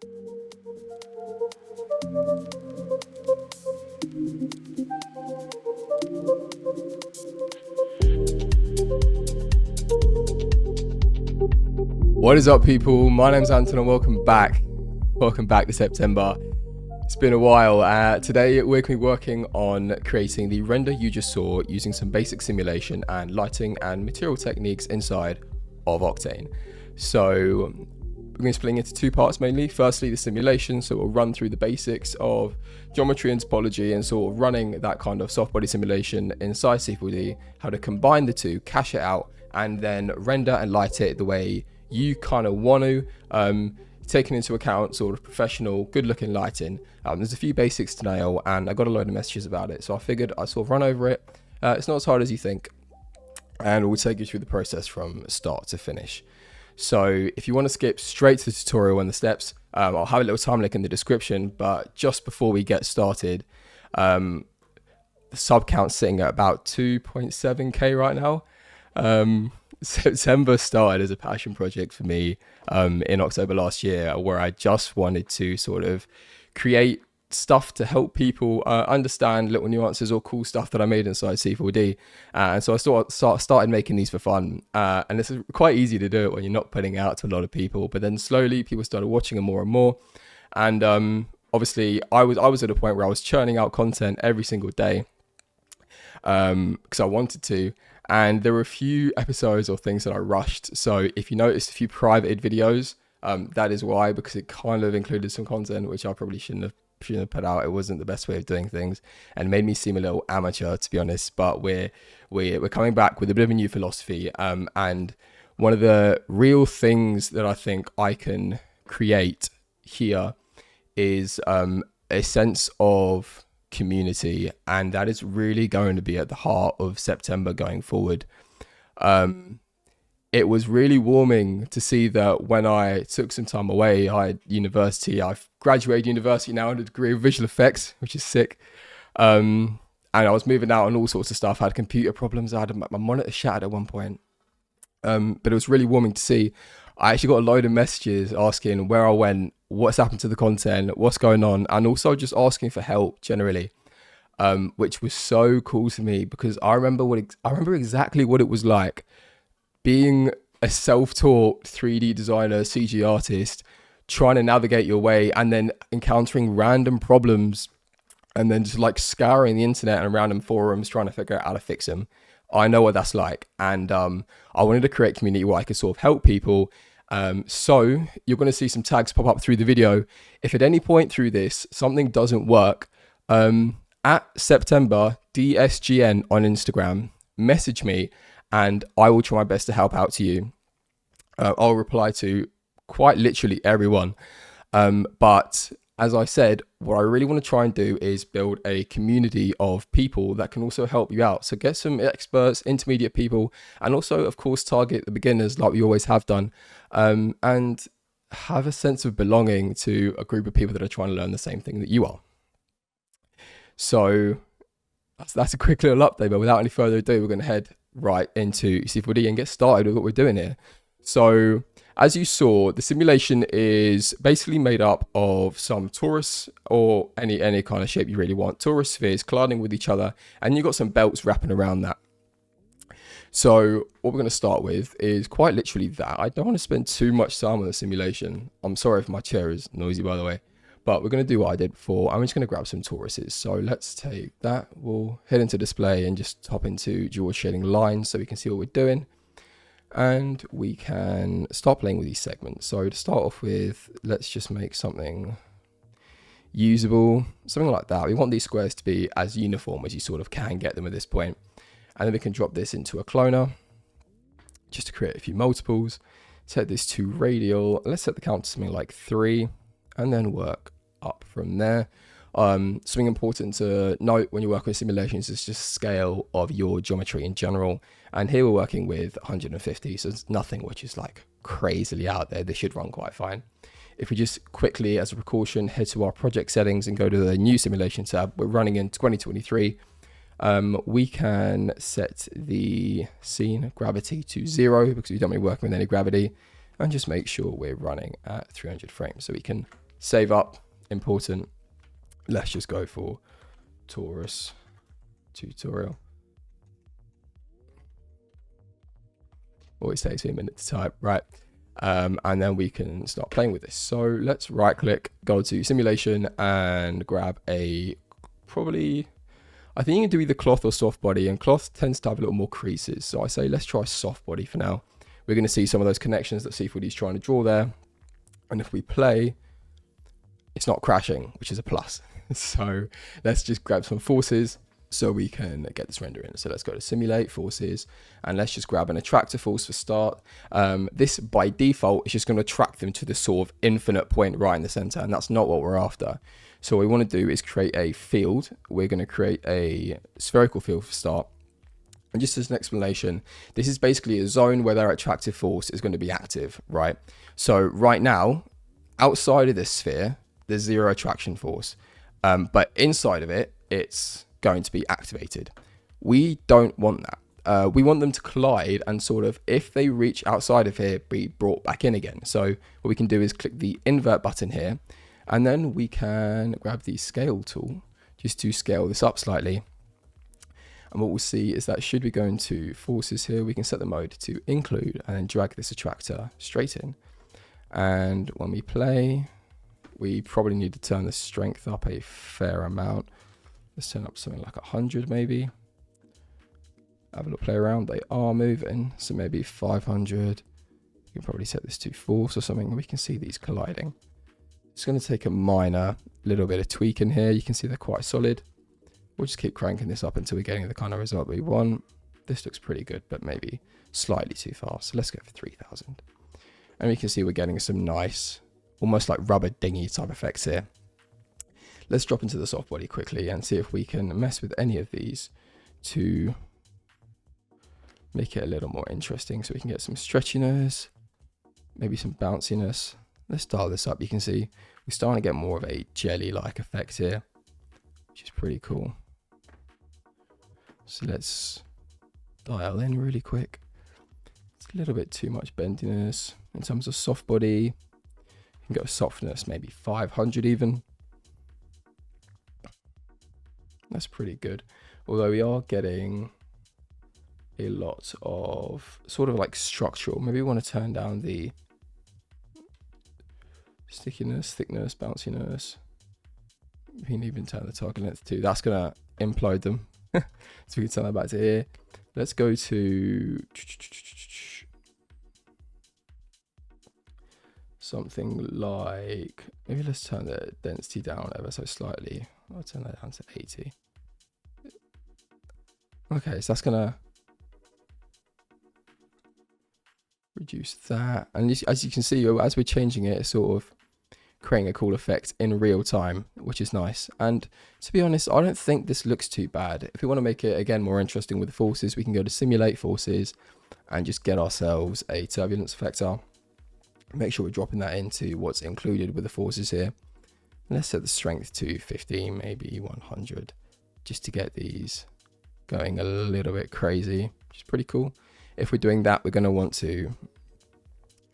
What is up, people? My name's Anton and welcome back to September. It's been a while. Today we're going to be working on creating the render you just saw using some basic simulation and lighting and material techniques inside of Octane. So we're going to split into two parts mainly. Firstly, the simulation, so we'll run through the basics of geometry and topology and sort of running that kind of soft body simulation inside C4D, how to combine the two, cache it out, and then render and light it the way you kind of want to, taking into account sort of professional, good looking lighting. There's a few basics to nail and I got a load of messages about it. So I figured I'd sort of run over it. It's not as hard as you think. And we'll take you through the process from start to finish. So if you want to skip straight to the tutorial and the steps, I'll have a little time link in the description. But just before we get started, the sub count's sitting at about 2.7k right now. September started as a passion project for me in October last year, where I just wanted to sort of create stuff to help people understand little nuances or cool stuff that I made inside C4D. And so I started making these for fun. And this is quite easy to do it when you're not putting it out to a lot of people. But then slowly people started watching them more and more. And obviously I was at a point where I was churning out content every single day because I wanted to. And there were a few episodes or things that I rushed. So if you noticed a few privated videos, that is why, because it kind of included some content which I probably shouldn't have put out. It wasn't the best way of doing things and made me seem a little amateur, to be honest. But we're coming back with a bit of a new philosophy. And one of the real things that I think I can create here is a sense of community, and that is really going to be at the heart of September going forward. It was really warming to see that when I took some time away, I had university. I've graduated university now with a degree of visual effects, which is sick. And I was moving out and all sorts of stuff. I had computer problems. I had my monitor shattered at one point. But it was really warming to see. I actually got a load of messages asking where I went, what's happened to the content, what's going on, and also just asking for help generally, which was so cool to me because I remember exactly what it was like being a self-taught 3D designer, CG artist, trying to navigate your way and then encountering random problems and then just like scouring the internet and random forums trying to figure out how to fix them. I know what that's like, and I wanted to create a community where I could sort of help people. So you're going to see some tags pop up through the video. If at any point through this something doesn't work, at September DSGN on Instagram, message me and I will try my best to help out to you. I'll reply to quite literally everyone. But as I said, what I really want to try and do is build a community of people that can also help you out. So get some experts, intermediate people, and also, of course, target the beginners like we always have done, and have a sense of belonging to a group of people that are trying to learn the same thing that you are. So that's a quick little update, but without any further ado, we're going to head right into C4D and get started with what we're doing here. So as you saw, the simulation is basically made up of some torus or any kind of shape you really want. Torus spheres colliding with each other, and you've got some belts wrapping around that. So what we're going to start with is quite literally that. I don't want to spend too much time on the simulation. I'm sorry if my chair is noisy, by the way. But we're going to do what I did before. I'm just going to grab some toruses. So let's take that. We'll head into display and just hop into dual shading lines so we can see what we're doing. And we can start playing with these segments. So to start off with, let's just make something usable, something like that. We want these squares to be as uniform as you sort of can get them at this point. And then we can drop this into a cloner just to create a few multiples. Set this to radial. Let's set the count to something like 3 and then work up from there. Something important to note when you work with simulations is just scale of your geometry in general. And here we're working with 150, so it's nothing which is like crazily out there. This should run quite fine. If we just quickly, as a precaution, head to our project settings and go to the new simulation tab, we're running in 2023. We can set the scene gravity to 0 because we don't want to be working with any gravity, and just make sure we're running at 300 frames so we can Save up, important. Let's just go for Taurus tutorial. Always takes me a minute to type, right? And then we can start playing with this. So let's right click, go to simulation and grab a, probably, I think you can do either cloth or soft body, and cloth tends to have a little more creases. So I say, let's try soft body for now. We're going to see some of those connections that C4D is trying to draw there. And if we play, it's not crashing, which is a plus. So let's just grab some forces so we can get this render in. So let's go to simulate forces and let's just grab an attractor force for start. This by default is just going to attract them to the sort of infinite point right in the center, and that's not what we're after. So what we want to do is create a field. We're going to create a spherical field for start. And just as an explanation, this is basically a zone where their attractive force is going to be active, right? So right now, outside of this sphere, there's zero attraction force. But inside of it, it's going to be activated. We don't want that. We want them to collide and sort of, if they reach outside of here, be brought back in again. So what we can do is click the invert button here, and then we can grab the scale tool just to scale this up slightly. And what we'll see is that should we go into forces here, we can set the mode to include and then drag this attractor straight in. And when we play, we probably need to turn the strength up a fair amount. Let's turn up something like 100 maybe. Have a little play around. They are moving, so maybe 500. You can probably set this to force or something. We can see these colliding. It's going to take a minor little bit of tweaking here. You can see they're quite solid. We'll just keep cranking this up until we're getting the kind of result we want. This looks pretty good, but maybe slightly too fast. So let's go for 3000. And we can see we're getting some nice, almost like rubber dinghy type effects here. Let's drop into the soft body quickly and see if we can mess with any of these to make it a little more interesting. So we can get some stretchiness, maybe some bounciness. Let's dial this up. You can see we're starting to get more of a jelly-like effect here, which is pretty cool. So let's dial in really quick. It's a little bit too much bendiness. In terms of soft body, you can go softness, maybe 500 even. That's pretty good. Although we are getting a lot of sort of like structural. Maybe we want to turn down the stickiness, thickness, bounciness. We can even turn the target length too. That's going to implode them. So we can turn that back to here. Let's go to something like, maybe let's turn the density down ever so slightly. I'll turn that down to 80. Okay, so that's gonna reduce that. And as you can see, as we're changing it, it's sort of creating a cool effect in real time, which is nice. And to be honest, I don't think this looks too bad. If we want to make it again more interesting with the forces, we can go to simulate forces and just get ourselves a turbulence effector. Make sure we're dropping that into what's included with the forces here. Let's set the strength to 50, maybe 100, just to get these going a little bit crazy, which is pretty cool. If we're doing that, we're going to want to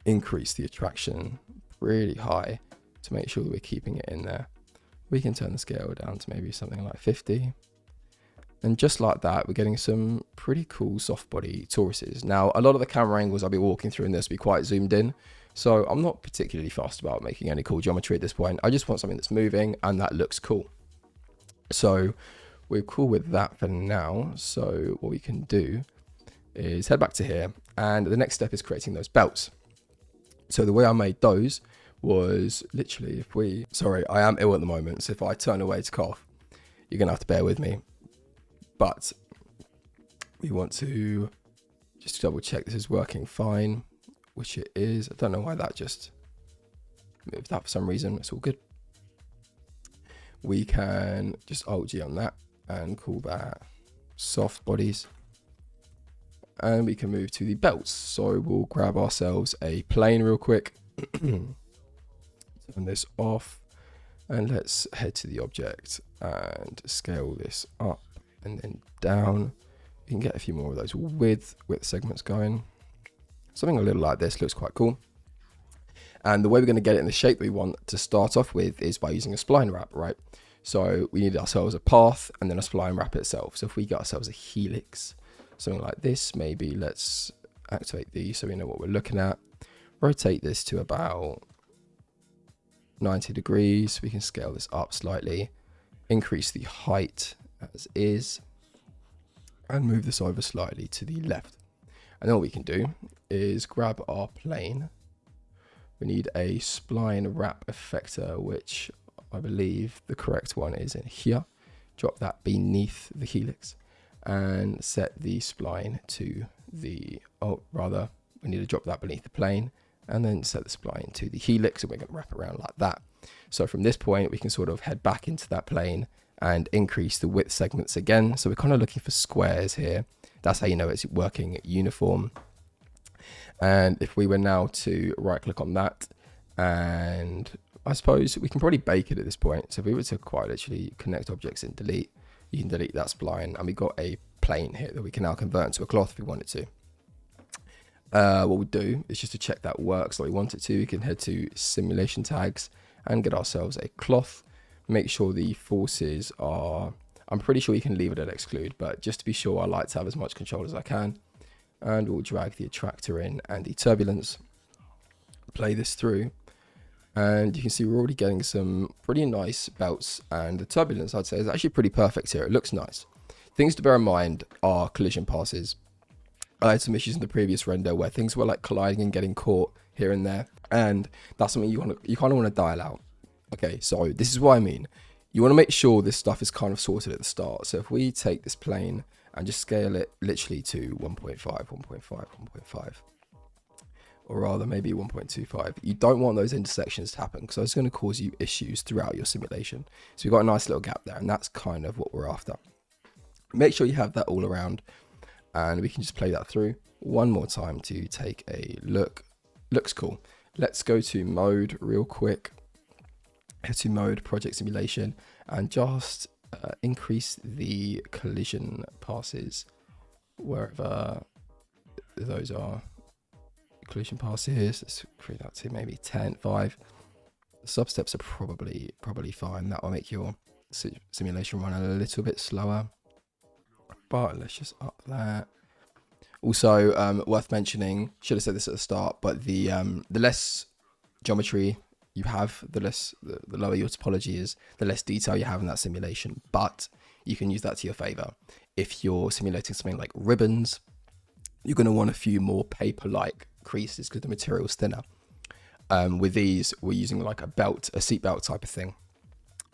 increase the attraction really high to make sure that we're keeping it in there. We can turn the scale down to maybe something like 50. And just like that, we're getting some pretty cool soft body Tauruses. Now, a lot of the camera angles I'll be walking through in this will be quite zoomed in. So I'm not particularly fast about making any cool geometry at this point. I just want something that's moving and that looks cool. So we're cool with that for now. So what we can do is head back to here. And the next step is creating those belts. So the way I made those was literally sorry, I am ill at the moment. So if I turn away to cough, you're going to have to bear with me. But we want to just double check this is working fine, which it is. I don't know why that just moved that for some reason. It's all good. We can just Alt-G on that and call that soft bodies. And we can move to the belts. So we'll grab ourselves a plane real quick. Turn this off. And let's head to the object and scale this up and then down. We can get a few more of those width segments going. Something a little like this looks quite cool. And the way we're going to get it in the shape we want to start off with is by using a spline wrap, right? So we need ourselves a path and then a spline wrap itself. So if we get ourselves a helix, something like this, maybe let's activate these so we know what we're looking at. Rotate this to about 90 degrees. We can scale this up slightly, increase the height as is, and move this over slightly to the left. And then what we can do is grab our plane. We need a spline wrap effector, which I believe the correct one is in here. Drop that beneath the helix and set the spline to the, we need to drop that beneath the plane and then set the spline to the helix, and we're going to wrap around like that. So from this point, we can sort of head back into that plane and increase the width segments again. So we're kind of looking for squares here. That's how you know it's working uniform. And if we were now to right click on that, and I suppose we can probably bake it at this point. So if we were to quite literally connect objects and delete, you can delete that spline, and we've got a plane here that we can now convert into a cloth if we wanted to. What we do is just to check that works like we want it to, we can head to simulation tags and get ourselves a cloth. Make sure the forces are, I'm pretty sure you can leave it at exclude, but just to be sure, I like to have as much control as I can. And we'll drag the attractor in and the turbulence, play this through, and you can see we're already getting some pretty nice belts, and the turbulence, I'd say, is actually pretty perfect here. It looks nice. Things to bear in mind are collision passes. I had some issues in the previous render where things were like colliding and getting caught here and there, and that's something you kind of want to dial out. Okay, so this is what I mean. You want to make sure this stuff is kind of sorted at the start. So if we take this plane and just scale it literally to 1.5, 1.5, 1.5, or rather maybe 1.25. You don't want those intersections to happen because it's going to cause you issues throughout your simulation. So we've got a nice little gap there, and that's kind of what we're after. Make sure you have that all around, and we can just play that through one more time to take a look. Looks cool. Let's go to mode real quick. Head to mode, project simulation, and just increase the collision passes wherever those are. Collision passes, let's create that to maybe 10, 5. The substeps are probably fine. That will make your simulation run a little bit slower, but let's just up that. Also, worth mentioning, should have said this at the start, but the less geometry you have, the lower your topology is, the less detail you have in that simulation. But you can use that to your favor. If you're simulating something like ribbons, you're going to want a few more paper-like creases because the material is thinner. With these, we're using like a belt, a seat belt type of thing.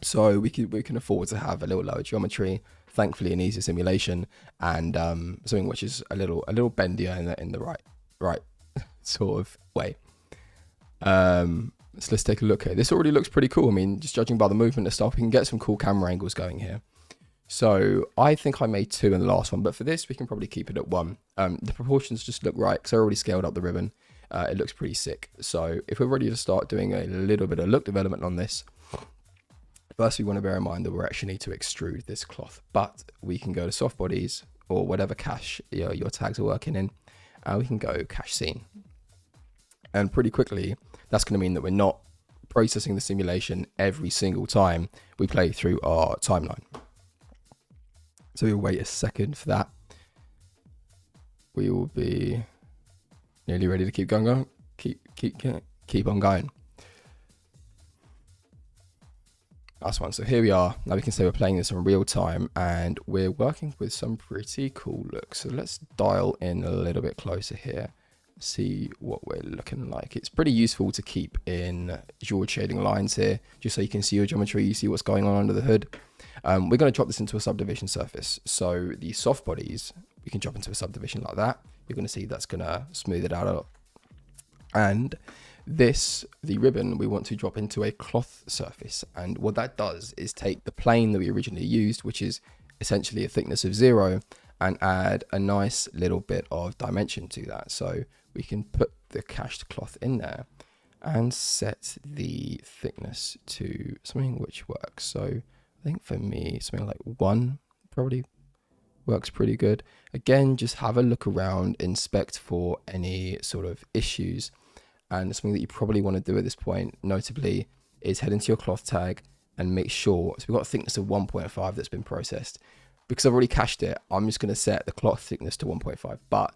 So we can afford to have a little lower geometry, thankfully an easier simulation, and something which is a little bendier in the right sort of way. So let's take a look here. This already looks pretty cool. I mean, just judging by the movement and stuff, we can get some cool camera angles going here. So I think I made 2 in the last one, but for this, we can probably keep it at 1. The proportions just look right because I already scaled up the ribbon. It looks pretty sick. So if we're ready to start doing a little bit of look development on this, first we want to bear in mind that we actually need to extrude this cloth, but we can go to soft bodies or whatever cache your tags are working in. We can go cache scene. And pretty quickly, that's going to mean that we're not processing the simulation every single time we play through our timeline. So we'll wait a second for that. We will be nearly ready to keep going. Keep on going. Last one. So here we are. Now we can say we're playing this in real time, and we're working with some pretty cool looks. So let's dial in a little bit closer here. See what we're looking like. It's pretty useful to keep in dual shading lines here, just so you can see your geometry, you see what's going on under the hood. We're going to drop this into a subdivision surface. So the soft bodies, we can drop into a subdivision like that. You're going to see that's going to smooth it out a lot. And this, the ribbon, we want to drop into a cloth surface. And what that does is take the plane that we originally used, which is essentially a thickness of 0, and add a nice little bit of dimension to that. So we can put the cached cloth in there and set the thickness to something which works. So I think for me, something like 1 probably works pretty good. Again, just have a look around, inspect for any sort of issues, and something that you probably want to do at this point, notably, is head into your cloth tag and make sure, so we've got a thickness of 1.5 that's been processed. Because I've already cached it, I'm just going to set the cloth thickness to 1.5, but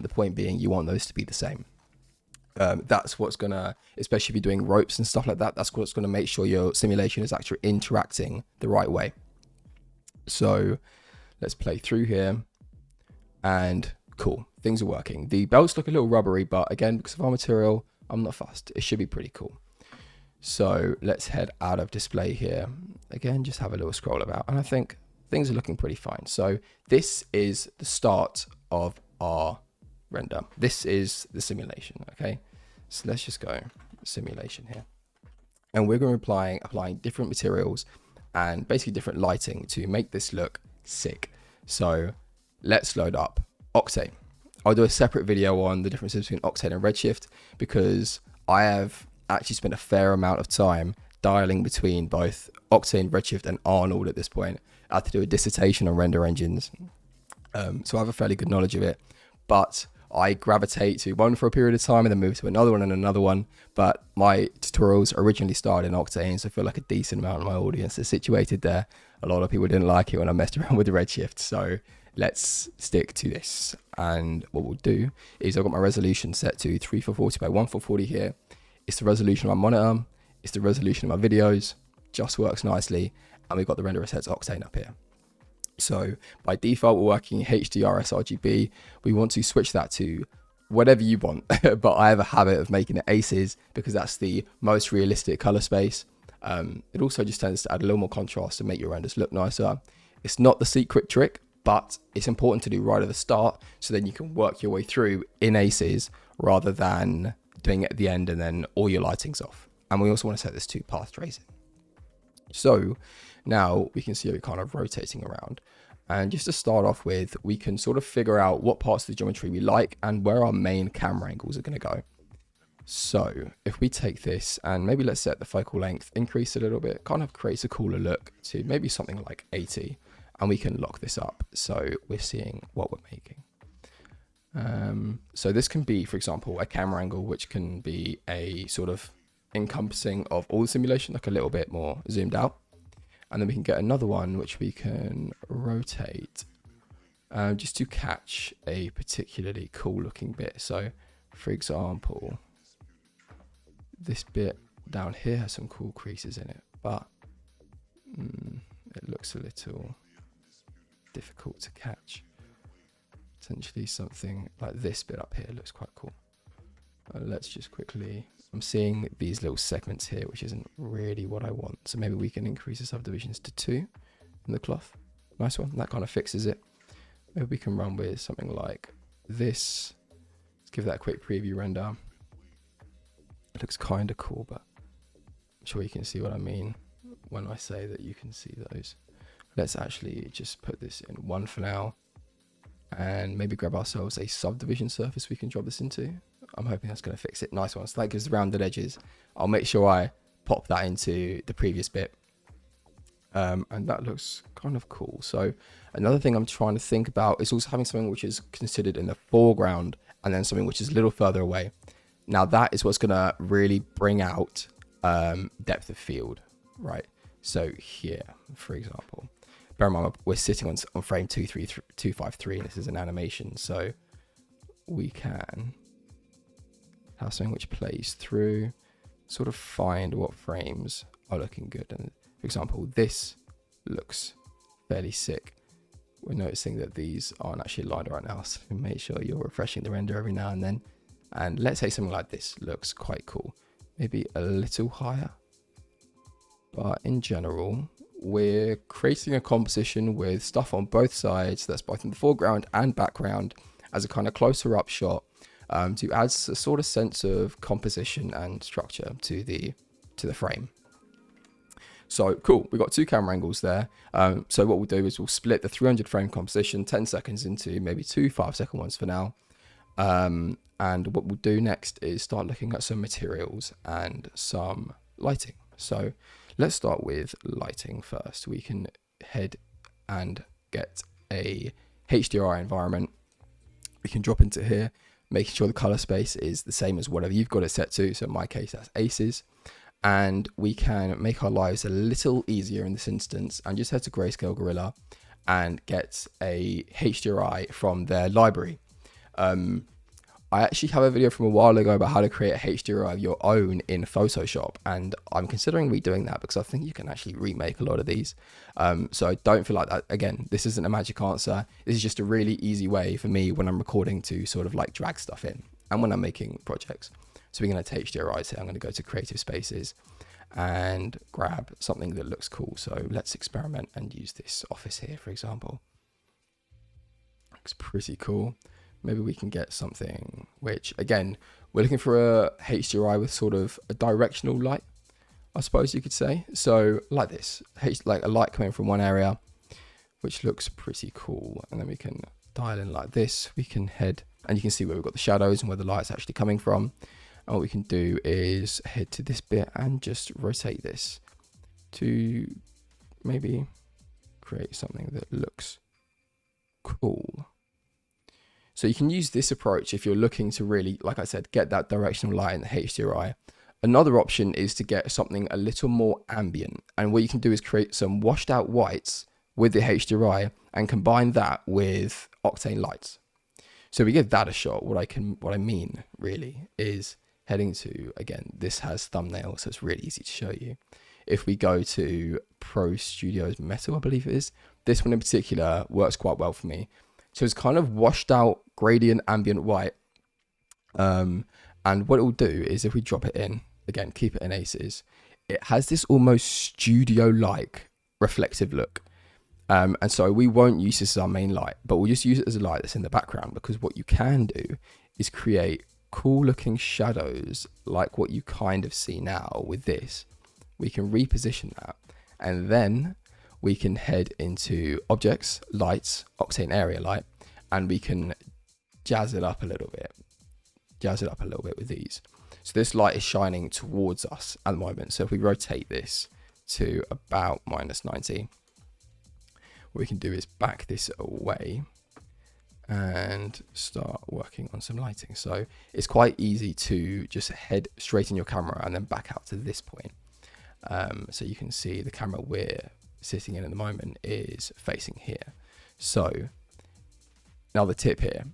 the point being, you want those to be the same. That's what's going to, especially if you're doing ropes and stuff like that, that's what's going to make sure your simulation is actually interacting the right way. So let's play through here, and cool, things are working. The belts look a little rubbery, but again, because of our material, I'm not fussed. It should be pretty cool. So let's head out of display here. Again, just have a little scroll about, and I think things are looking pretty fine. So this is the start of our render. This is the simulation, okay? So let's just go simulation here. And we're going to be applying different materials and basically different lighting to make this look sick. So let's load up Octane. I'll do a separate video on the differences between Octane and Redshift, because I have actually spent a fair amount of time dialing between both Octane, Redshift, and Arnold at this point. I had to do a dissertation on render engines, so I have a fairly good knowledge of it, but I gravitate to one for a period of time and then move to another one and another one. But my tutorials originally started in Octane, so I feel like a decent amount of my audience is situated there. A lot of people didn't like it when I messed around with the Redshift, so let's stick to this. And what we'll do is I've got my resolution set to 3440 by 1440 here. It's the resolution of my monitor, it's the resolution of my videos, just works nicely. And we've got the renderer set to Octane up here. So by default, we're working HDR sRGB. We want to switch that to whatever you want, but I have a habit of making it aces because that's the most realistic color space. It also just tends to add a little more contrast and make your renders look nicer. It's not the secret trick, but it's important to do right at the start, so then you can work your way through in aces rather than doing it at the end and then all your lighting's off. And we also want to set this to path tracing. So now we can see it kind of rotating around. And just to start off with, we can sort of figure out what parts of the geometry we like and where our main camera angles are going to go. So if we take this and maybe let's set the focal length, increase a little bit, kind of creates a cooler look to maybe something like 80. And we can lock this up so we're seeing what we're making. So this can be, for example, a camera angle, which can be a sort of encompassing of all the simulation, like a little bit more zoomed out. And then we can get another one which we can rotate just to catch a particularly cool looking bit. So for example, this bit down here has some cool creases in it, but it looks a little difficult to catch. Potentially something like this bit up here looks quite cool. Let's just quickly, I'm seeing these little segments here, which isn't really what I want. So maybe we can increase the subdivisions to 2 in the cloth. Nice one, that kind of fixes it. Maybe we can run with something like this. Let's give that a quick preview render. It looks kind of cool, but I'm sure you can see what I mean when I say that you can see those. Let's actually just put this in 1 for now and maybe grab ourselves a subdivision surface we can drop this into. I'm hoping that's going to fix it. Nice one. So that gives rounded edges. I'll make sure I pop that into the previous bit. And that looks kind of cool. So another thing I'm trying to think about is also having something which is considered in the foreground and then something which is a little further away. Now that is what's going to really bring out depth of field, right? So here, for example, bear in mind we're sitting on frame 253 and this is an animation. So we can have something which plays through, sort of find what frames are looking good. And for example, this looks fairly sick. We're noticing that these aren't actually aligned right now, so make sure you're refreshing the render every now and then. And let's say something like this looks quite cool. Maybe a little higher. But in general, we're creating a composition with stuff on both sides that's both in the foreground and background as a kind of closer up shot to add a sort of sense of composition and structure to the frame. So cool, we've got 2 camera angles there. So what we'll do is we'll split the 300 frame composition 10 seconds into maybe 2 5-second ones for now. And what we'll do next is start looking at some materials and some lighting. So let's start with lighting first. We can head and get a HDRI environment. We can drop into here. making sure the color space is the same as whatever you've got it set to. So in my case, that's aces. And we can make our lives a little easier in this instance and just head to Grayscale Gorilla and get a HDRI from their library. I actually have a video from a while ago about how to create a HDRI of your own in Photoshop, and I'm considering redoing that because I think you can actually remake a lot of these. So I don't feel like that. Again, this isn't a magic answer. This is just a really easy way for me when I'm recording to sort of like drag stuff in and when I'm making projects. So we're going to HDRIs here. I'm going to go to Creative Spaces and grab something that looks cool. So let's experiment and use this office here, for example. Looks pretty cool. Maybe we can get something which, again, we're looking for a HDRI with sort of a directional light, I suppose you could say. So like this, like a light coming from one area, which looks pretty cool. And then we can dial in like this. We can head, and you can see where we've got the shadows and where the light's actually coming from. And what we can do is head to this bit and just rotate this to maybe create something that looks cool. So you can use this approach if you're looking to really, like I said, get that directional light in the HDRI. Another option is to get something a little more ambient. And what you can do is create some washed out whites with the HDRI and combine that with Octane lights. So we give that a shot. What I mean really is heading to, again, this has thumbnails, so it's really easy to show you. If we go to Pro Studios Metal, I believe it is, this one in particular works quite well for me. So it's kind of washed out gradient ambient white. And what it will do is if we drop it in, again, keep it in aces, it has this almost studio-like reflective look. And so we won't use this as our main light, but we'll just use it as a light that's in the background, because what you can do is create cool looking shadows like what you kind of see now with this. We can reposition that, and then we can head into objects, lights, Octane area light, and we can jazz it up a little bit. With these. So this light is shining towards us at the moment. So if we rotate this to about -90, what we can do is back this away and start working on some lighting. So it's quite easy to just head straight in your camera and then back out to this point. So you can see the camera we're sitting in at the moment is facing here. So now the tip here,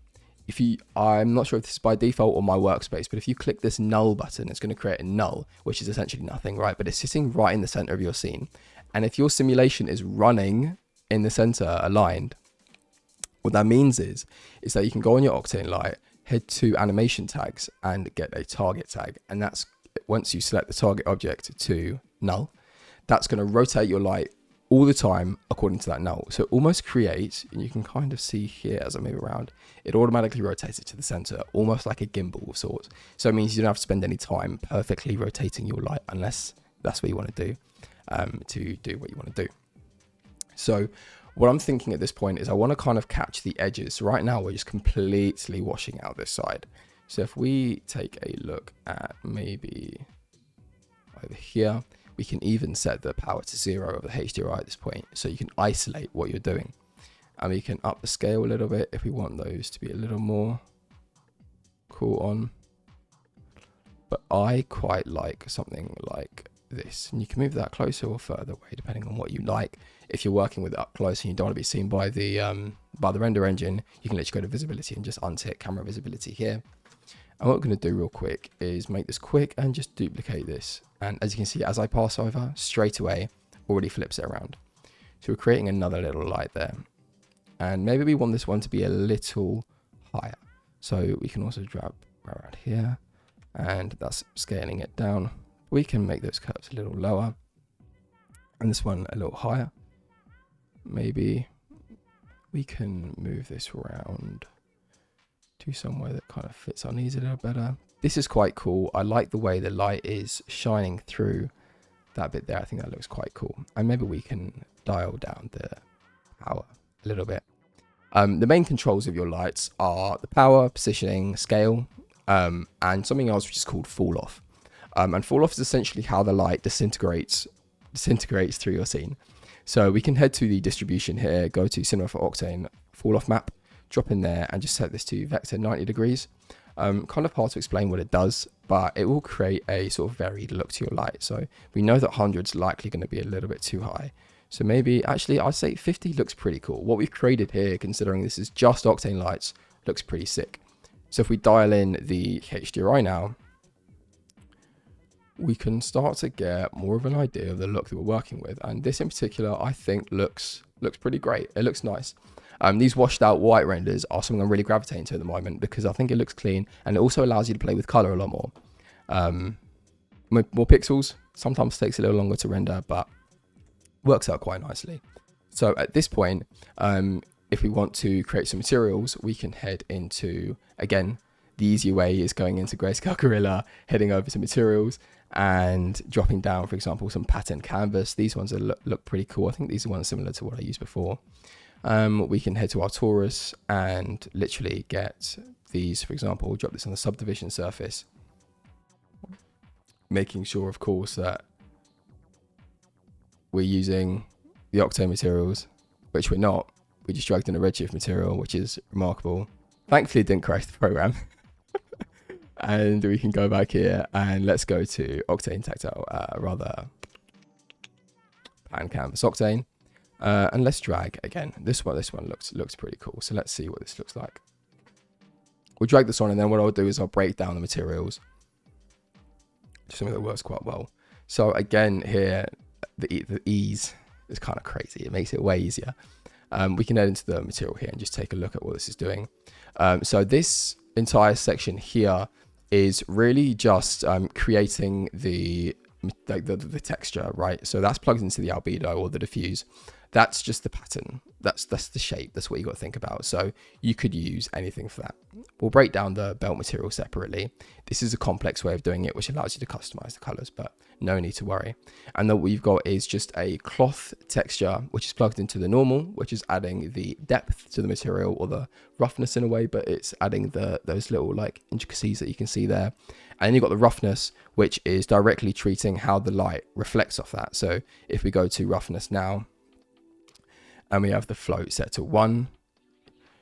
I'm not sure if this is by default or my workspace, but if you click this null button, it's going to create a null, which is essentially nothing, right? But it's sitting right in the center of your scene. And if your simulation is running in the center aligned, what that means is that you can go on your Octane light, head to animation tags and get a target tag. And that's once you select the target object to null, that's going to rotate your light all the time according to that null. So it almost creates, and you can kind of see here as I move around, it automatically rotates it to the center, almost like a gimbal of sorts. So it means you don't have to spend any time perfectly rotating your light unless that's what you want to do what you want to do. So what I'm thinking at this point is I want to kind of catch the edges. So right now we're just completely washing out this side. So if we take a look at maybe over here, we can even set the power to 0 of the HDRI at this point, so you can isolate what you're doing. And we can up the scale a little bit if we want those to be a little more cool on. But I quite like something like this. And you can move that closer or further away depending on what you like. If you're working with it up close and you don't want to be seen by the render engine, you can literally go to visibility and just untick camera visibility here. And what we're going to do real quick is make this quick and just duplicate this. And as you can see, as I pass over, straight away, already flips it around. So we're creating another little light there. And maybe we want this one to be a little higher. So we can also drag around here, and that's scaling it down. We can make those curves a little lower, and this one a little higher. Maybe we can move this around to somewhere that kind of fits our needs a little better. This is quite cool. I like the way the light is shining through that bit there. I think that looks quite cool. And maybe we can dial down the power a little bit. The main controls of your lights are the power, positioning, scale, and something else which is called fall off. And fall off is essentially how the light disintegrates through your scene. So we can head to the distribution here, go to Cinema for Octane, fall off map, drop in there and just set this to vector 90 degrees. Kind of hard to explain what it does, but it will create a sort of varied look to your light. So we know that 100's likely going to be a little bit too high. So maybe, actually, I'd say 50 looks pretty cool. What we've created here, considering this is just Octane lights, looks pretty sick. So if we dial in the HDRI now, we can start to get more of an idea of the look that we're working with. And this in particular, I think looks pretty great. It looks nice. These washed out white renders are something I'm really gravitating to at the moment because I think it looks clean and it also allows you to play with color a lot more. More pixels sometimes takes a little longer to render, but works out quite nicely. So at this point, if we want to create some materials, we can head into, again, the easy way is going into Grayscale Gorilla, heading over to materials and dropping down, for example, some pattern canvas. These ones look pretty cool. I think these are ones similar to what I used before. We can head to our torus and literally get these, for example, drop this on the subdivision surface, making sure, of course, that we're using the Octane materials, which we're not. We just dragged in a Redshift material, which is remarkable. Thankfully, it didn't crash the program. And we can go back here and let's go to Octane Tactile, Pan Canvas Octane. And let's drag again. This one looks pretty cool. So let's see what this looks like. We'll drag this on, and then what I'll do is I'll break down the materials. Something that works quite well. So again, here the ease is kind of crazy. It makes it way easier. We can head into the material here and just take a look at what this is doing. So this entire section here is really just creating the texture, right? So that's plugged into the albedo or the diffuse. That's just the pattern. That's the shape. That's what you got to think about. So you could use anything for that. We'll break down the belt material separately. This is a complex way of doing it, which allows you to customize the colors, but no need to worry. And then what we've got is just a cloth texture, which is plugged into the normal, which is adding the depth to the material or the roughness in a way, but it's adding those little like intricacies that you can see there. And you've got the roughness, which is directly treating how the light reflects off that. So if we go to roughness now, and we have the float set to 1,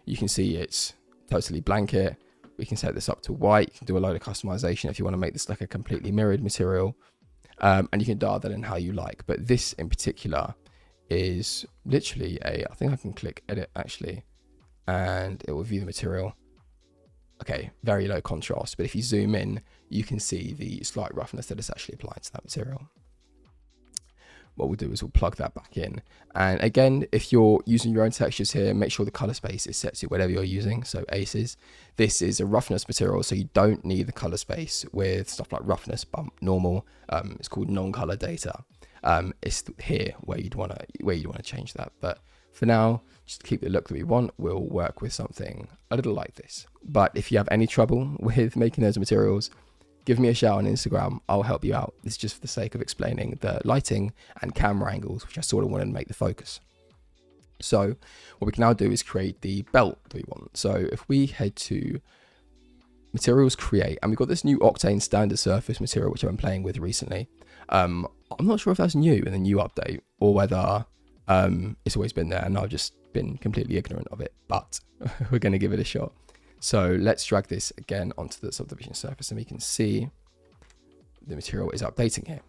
you can see it's totally blanket. We can set this up to white. You can do a load of customization if you want to make this like a completely mirrored material. And you can dial that in how you like. But this in particular is literally I think I can click edit actually, and it will view the material. Okay, very low contrast. But if you zoom in, you can see the slight roughness that is actually applied to that material. What we'll do is we'll plug that back in. And again, if you're using your own textures here, make sure the color space is set to whatever you're using. So aces. This is a roughness material, so you don't need the color space with stuff like roughness, bump, normal. It's called non-color data. It's here where you'd want to change that. But for now, just to keep the look that we want, we'll work with something a little like this. But if you have any trouble with making those materials, give me a shout on Instagram. I'll help you out. This is just for the sake of explaining the lighting and camera angles, which I sort of wanted to make the focus. So what we can now do is create the belt that we want. So if we head to materials, create, and we've got this new Octane standard surface material, which I've been playing with recently. I'm not sure if that's new in the new update or whether it's always been there and I've just been completely ignorant of it, but we're going to give it a shot. So let's drag this again onto the subdivision surface and we can see the material is updating here.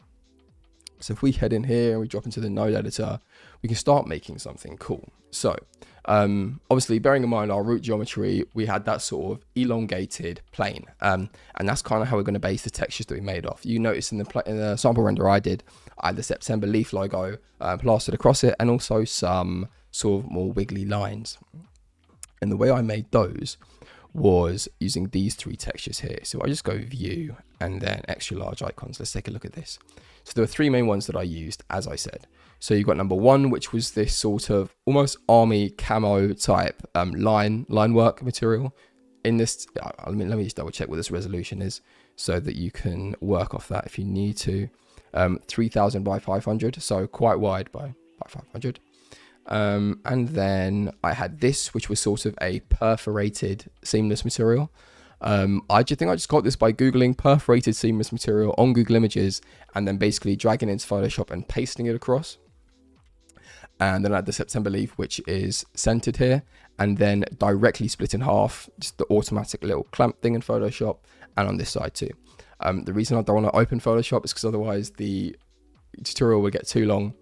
So if we head in here and we drop into the node editor, we can start making something cool. So obviously bearing in mind our root geometry, we had that sort of elongated plane. And that's kind of how we're going to base the textures that we made off. You notice in the sample render I had the September leaf logo plastered across it and also some sort of more wiggly lines. And the way I made those was using these 3 textures here. So I just go view and then extra large icons. Let's take a look at this. So there were 3 main ones that I used, as I said. So you've got number 1, which was this sort of almost army camo type line work material. In this, let me just double check what this resolution is so that you can work off that if you need to. 3000 by 500, so quite wide by 500. And then I had this, which was sort of a perforated seamless material. I just think I just got this by Googling perforated seamless material on Google Images and then basically dragging it into Photoshop and pasting it across. and then I had the September leaf, which is centered here, and then directly split in half, just the automatic little clamp thing in Photoshop, and on this side too. The reason I don't want to open Photoshop is because otherwise the tutorial will get too long.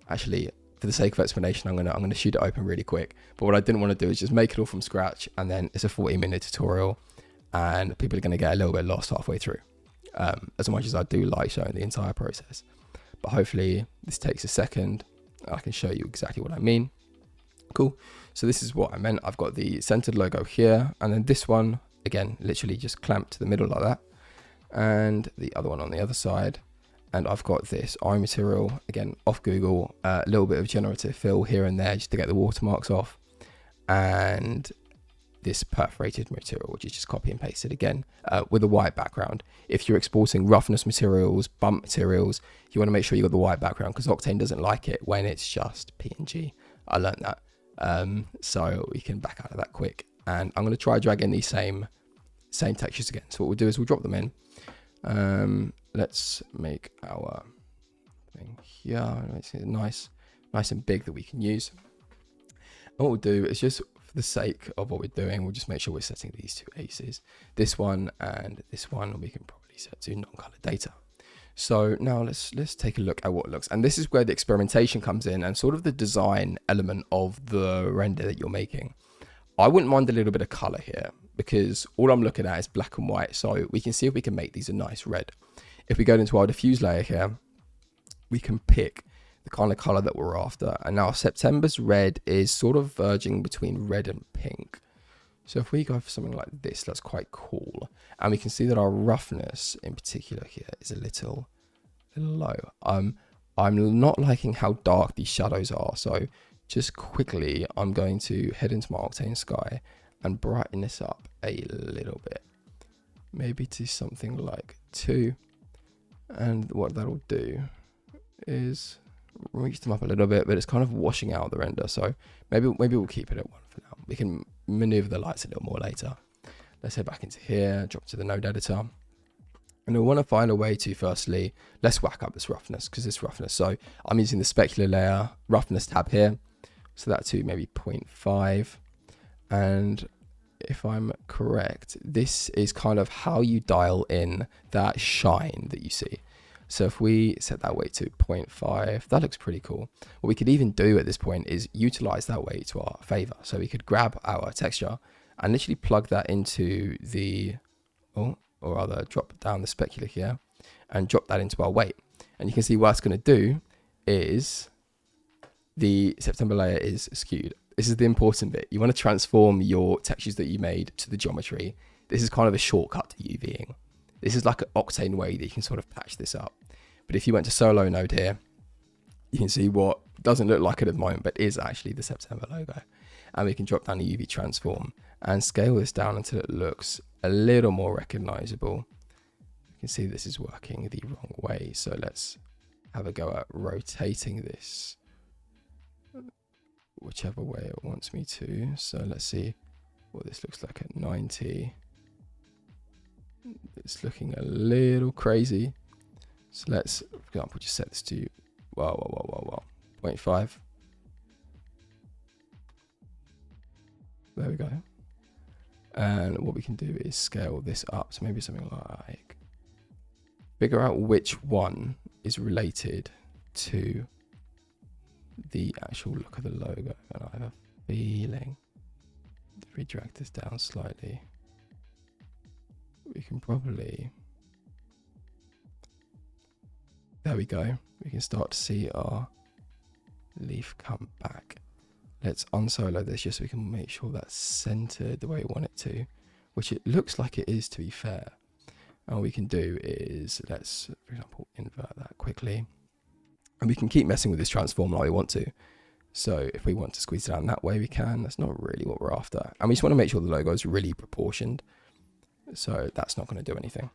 Actually, for the sake of explanation, I'm gonna shoot it open really quick. But what I didn't want to do is just make it all from scratch, and then it's a 40-minute tutorial, and people are gonna get a little bit lost halfway through. As much as I do like showing the entire process, but hopefully this takes a second. I can show you exactly what I mean. Cool. So this is what I meant. I've got the centered logo here, and then this one again, literally just clamped to the middle like that, and the other one on the other side. And I've got this eye material, again, off Google, a little bit of generative fill here and there just to get the watermarks off. And this perforated material, which is just copy and pasted again, with a white background. If you're exporting roughness materials, bump materials, you want to make sure you got the white background, because Octane doesn't like it when it's just PNG. I learned that. So we can back out of that quick. And I'm going to try drag in these same textures again. So what we'll do is we'll drop them in. Let's make our thing here. Let's get it nice and big that we can use. And what we'll do is, just for the sake of what we're doing, we'll just make sure we're setting these two aces. This one and this one we can probably set to non-color data. So now let's take a look at what it looks. And this is where the experimentation comes in, and sort of the design element of the render that you're making. I wouldn't mind a little bit of color here, because all I'm looking at is black and white. So we can see if we can make these a nice red. If we go into our diffuse layer here, we can pick the kind of color that we're after. And now September's red is sort of verging between red and pink. So if we go for something like this, that's quite cool. And we can see that our roughness in particular here is a little low. I'm not liking how dark these shadows are. So just quickly, I'm going to head into my Octane Sky and brighten this up a little bit. Maybe to something like 2. And what that'll do is reach them up a little bit, but it's kind of washing out the render. So maybe we'll keep it at 1 for now. We can maneuver the lights a little more later. Let's head back into here, drop to the node editor. And we want to find a way to, firstly, let's whack up this roughness, because this roughness. So I'm using the specular layer roughness tab here. So that to maybe 0.5. And if I'm correct, this is kind of how you dial in that shine that you see. So if we set that weight to 0.5, that looks pretty cool. What we could even do at this point is utilize that weight to our favor. So we could grab our texture and literally plug that into the, or rather drop down the specular here and drop that into our weight. And you can see what it's going to do is the September layer is skewed. This is the important bit. You want to transform your textures that you made to the geometry. This is kind of a shortcut to UVing. This is like an Octane way that you can sort of patch this up. But if you went to solo node here, you can see what doesn't look like it at the moment, but is actually the September logo. And we can drop down the UV transform and scale this down until it looks a little more recognizable. You can see this is working the wrong way. So let's have a go at rotating this whichever way it wants me to. So let's see what this looks like at 90. It's looking a little crazy. So let's, for example, just set this to 0.5. There we go. And what we can do is scale this up to maybe something like, figure out which one is related to the actual look of the logo. And I have a feeling if we drag this down slightly, we can probably, there we go. We can start to see our leaf come back. Let's unsolo this just so we can make sure that's centered the way we want it to, which it looks like it is, to be fair. And what we can do is, let's, for example, invert that quickly. And we can keep messing with this transform like we want to. So if we want to squeeze it down that way, we can. That's not really what we're after. And we just want to make sure the logo is really proportioned. So that's not going to do anything.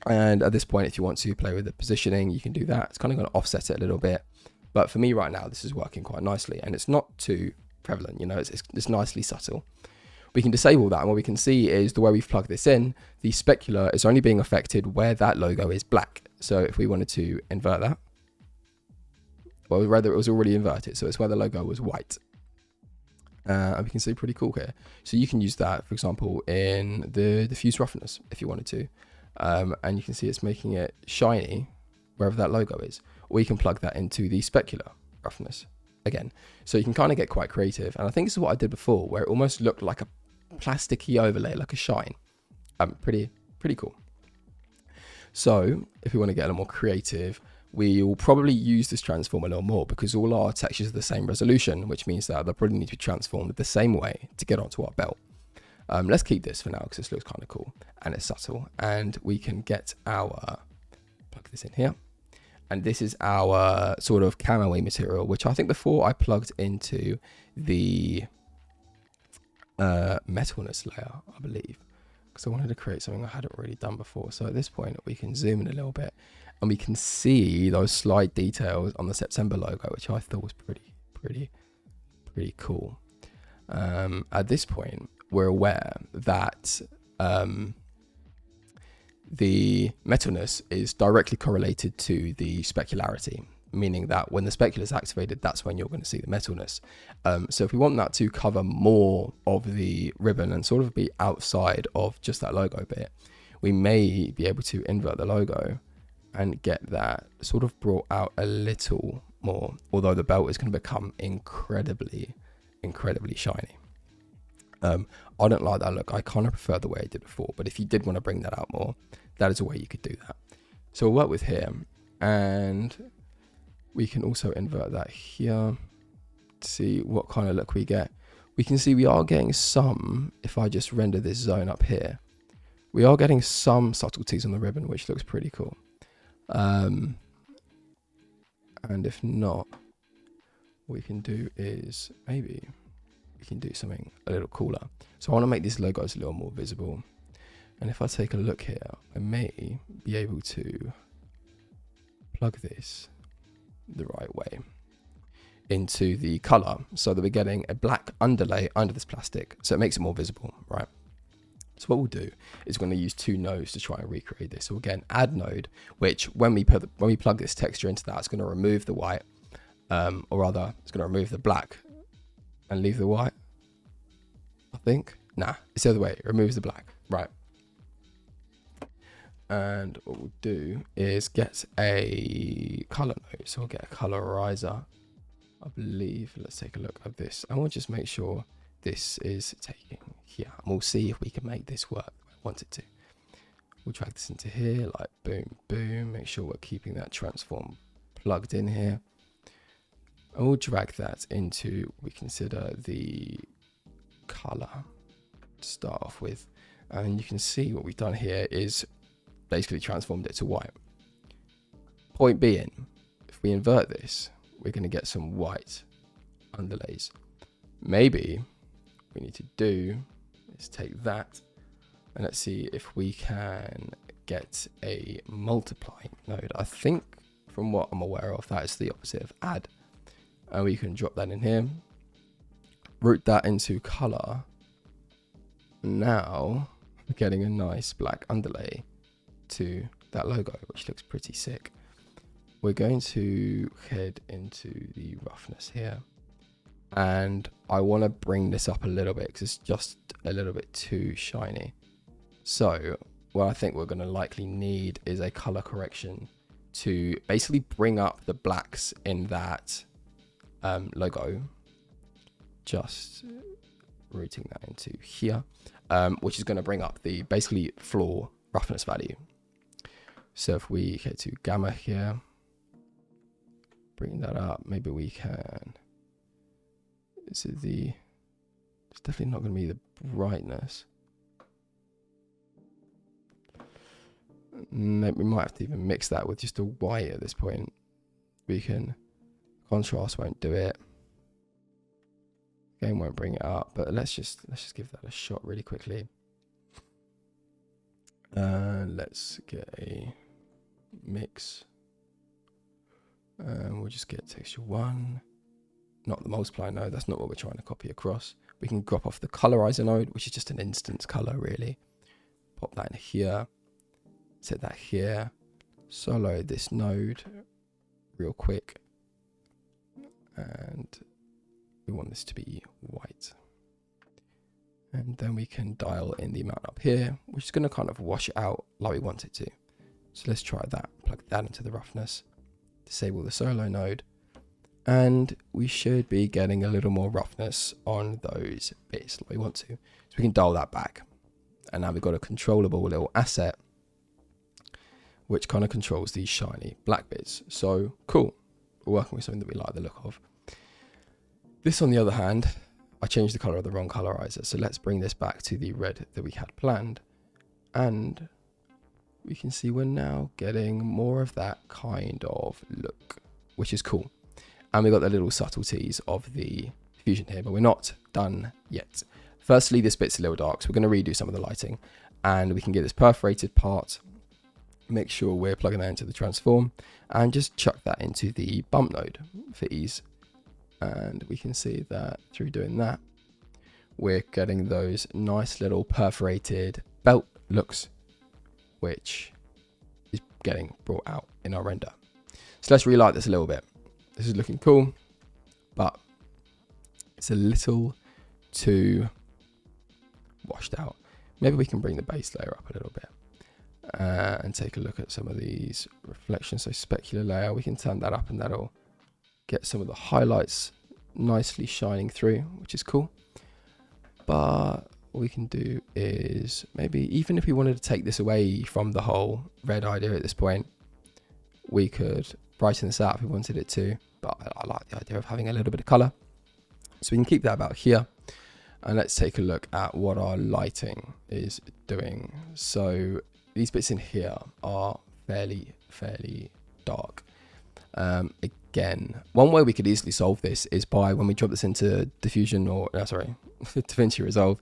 And at this point, if you want to play with the positioning, you can do that. It's kind of going to offset it a little bit. But for me right now, this is working quite nicely. And it's not too prevalent, you know, it's nicely subtle. We can disable that. And what we can see is the way we've plugged this in, the specular is only being affected where that logo is black. So if we wanted to invert that, well, rather it was already inverted. So it's where the logo was white. And we can see pretty cool here. So you can use that, for example, in the diffuse roughness if you wanted to. And you can see it's making it shiny wherever that logo is. Or you can plug that into the specular roughness again. So you can kind of get quite creative. And I think this is what I did before, where it almost looked like a plasticky overlay, like a shine. Pretty cool. So if we want to get a little more creative, we will probably use this transform a little more because all our textures are the same resolution, which means that they'll probably need to be transformed the same way to get onto our belt. Let's keep this for now because this looks kind of cool and it's subtle. And we can get plug this in here. And this is our sort of camo-y material, which I think before I plugged into the metalness layer, I believe, because I wanted to create something I hadn't really done before. So at this point, we can zoom in a little bit and we can see those slight details on the September logo, which I thought was pretty cool. At this point, we're aware that the metalness is directly correlated to the specularity, meaning that when the specular is activated, that's when you're going to see the metalness. So if we want that to cover more of the ribbon and sort of be outside of just that logo bit, we may be able to invert the logo and get that sort of brought out a little more, although the belt is going to become incredibly shiny. I don't like that look. I kind of prefer the way I did before, but if you did want to bring that out more, that is a way you could do that. So we'll work with here, and we can also invert that here to see what kind of look we get. We can see we are getting some, if I just render this zone up here, we are getting some subtleties on the ribbon, which looks pretty cool. And if not, what we can do is maybe we can do something a little cooler. So I want to make these logos a little more visible. And if I take a look here, I may be able to plug this the right way into the color so that we're getting a black underlay under this plastic. So it makes it more visible, right? So what we'll do is we're going to use two nodes to try and recreate this. So we'll get an add node, which when we plug this texture into that, it's going to remove the white, or rather it's going to remove the black and leave the white, I think. Nah, it's the other way. It removes the black, right? And what we'll do is get a color node. So we'll get a colorizer, I believe. Let's take a look at this. I want to just make sure this is taking here. And we'll see if we can make this work the way I want it to. We'll drag this into here, like boom, boom. Make sure we're keeping that transform plugged in here. And we'll drag that into what we consider the color to start off with. And you can see what we've done here is basically transformed it to white. Point being, if we invert this, we're going to get some white underlays. Maybe what we need to do is take that and let's see if we can get a multiplying node. I think from what I'm aware of, that is the opposite of add. And we can drop that in here, route that into color. Now we're getting a nice black underlay to that logo, which looks pretty sick. We're going to head into the roughness here, and I want to bring this up a little bit because it's just a little bit too shiny. So what I think we're going to likely need is a color correction to basically bring up the blacks in that logo, just routing that into here, which is going to bring up the basically floor roughness value. So if we head to gamma here, bring that up, maybe we can, it's definitely not going to be the brightness. Maybe we might have to even mix that with just a white at this point. We can, contrast won't do it. Game won't bring it up, but let's just give that a shot really quickly. Let's get a mix. We'll just get texture 1, not the multiply node. That's not what we're trying to copy across. We can drop off the colorizer node, which is just an instance color really. Pop that in here, set that here, solo this node real quick, and we want this to be white. And then we can dial in the amount up here, which is going to kind of wash it out like we want it to. So let's try that, plug that into the roughness, disable the solo node, and we should be getting a little more roughness on those bits like we want to. So we can dial that back. And now we've got a controllable little asset, which kind of controls these shiny black bits. So cool, we're working with something that we like the look of. This, on the other hand, I changed the color of the wrong colorizer. So let's bring this back to the red that we had planned. And we can see we're now getting more of that kind of look, which is cool. And we've got the little subtleties of the diffusion here, but we're not done yet. Firstly, this bit's a little dark, so we're going to redo some of the lighting. And we can get this perforated part, make sure we're plugging that into the transform, and just chuck that into the bump node for ease. And we can see that through doing that, we're getting those nice little perforated belt looks, which is getting brought out in our render. So let's relight this a little bit. This is looking cool, but it's a little too washed out. Maybe we can bring the base layer up a little bit and take a look at some of these reflections. So specular layer, we can turn that up and that'll get some of the highlights nicely shining through, which is cool. But what we can do is maybe, even if we wanted to take this away from the whole red idea at this point, we could brighten this out if we wanted it to, but I like the idea of having a little bit of color. So we can keep that about here. And let's take a look at what our lighting is doing. So these bits in here are fairly dark. Again, one way we could easily solve this is by, when we drop this into diffusion, or DaVinci Resolve,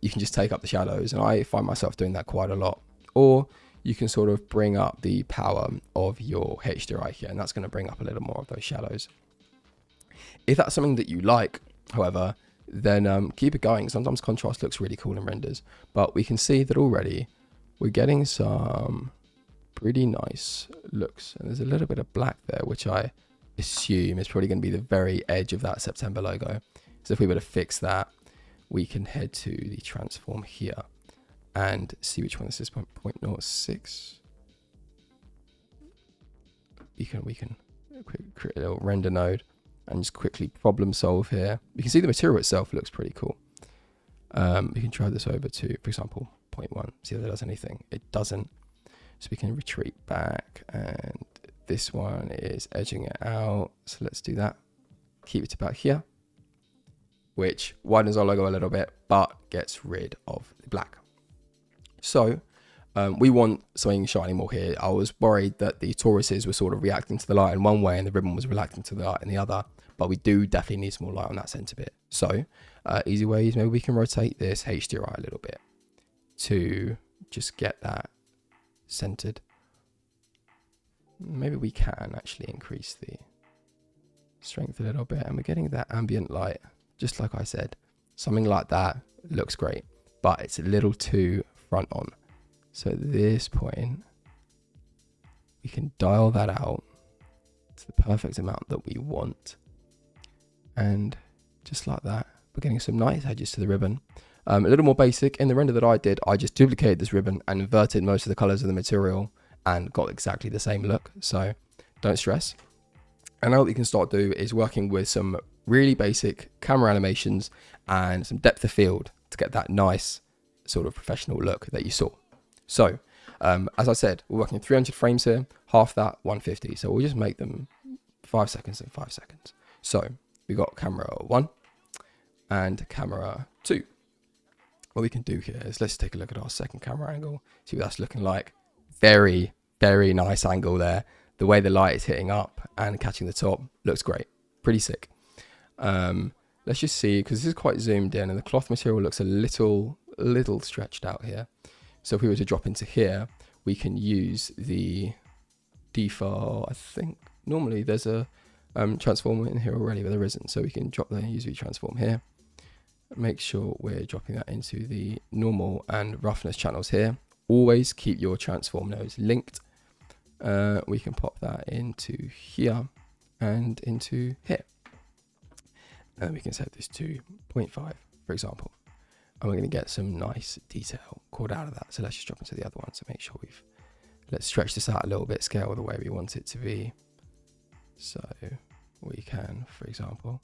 you can just take up the shadows, and I find myself doing that quite a lot. Or you can sort of bring up the power of your HDRI here, and that's going to bring up a little more of those shadows. If that's something that you like, however, then keep it going. Sometimes contrast looks really cool in renders, but we can see that already we're getting some pretty nice looks, and there's a little bit of black there, which I assume is probably going to be the very edge of that September logo. So if we were to fix that, we can head to the transform here and see which one this is. 0.06. We can create a little render node and just quickly problem solve here. You can see the material itself looks pretty cool. We can try this over to, for example, 0.1, see if that does anything. It doesn't. So we can retreat back, and this one is edging it out. So let's do that. Keep it about here, which widens our logo a little bit, but gets rid of the black. So we want something shining more here. I was worried that the toruses were sort of reacting to the light in one way and the ribbon was reacting to the light in the other, but we do definitely need some more light on that center bit. So easy ways, maybe we can rotate this HDRI a little bit to just get that centered. Maybe we can actually increase the strength a little bit, and we're getting that ambient light, just like I said. Something like that looks great, but it's a little too front on. So at this point, we can dial that out to the perfect amount that we want. And just like that, we're getting some nice edges to the ribbon. A little more basic. In the render that I did, I just duplicated this ribbon and inverted most of the colors of the material and got exactly the same look. So don't stress. And now what we can start do is working with some really basic camera animations and some depth of field to get that nice sort of professional look that you saw. So as I said, we're working 300 frames here, half that 150. So we'll just make them 5 seconds and 5 seconds. So we got camera 1 and camera 2. What we can do here is let's take a look at our second camera angle, see what that's looking like. Very, very nice angle there. The way the light is hitting up and catching the top looks great. Pretty sick. Let's just see, because this is quite zoomed in and the cloth material looks a little stretched out here. So if we were to drop into here, we can use the default. I think normally there's a transform in here already, but there isn't. So we can drop the UV transform here. Make sure we're dropping that into the normal and roughness channels here. Always keep your transform nodes linked. We can pop that into here and into here. And then we can set this to 0.5, for example. And we're going to get some nice detail called out of that. So let's just drop into the other one to make sure let's stretch this out a little bit, scale the way we want it to be. So we can, for example,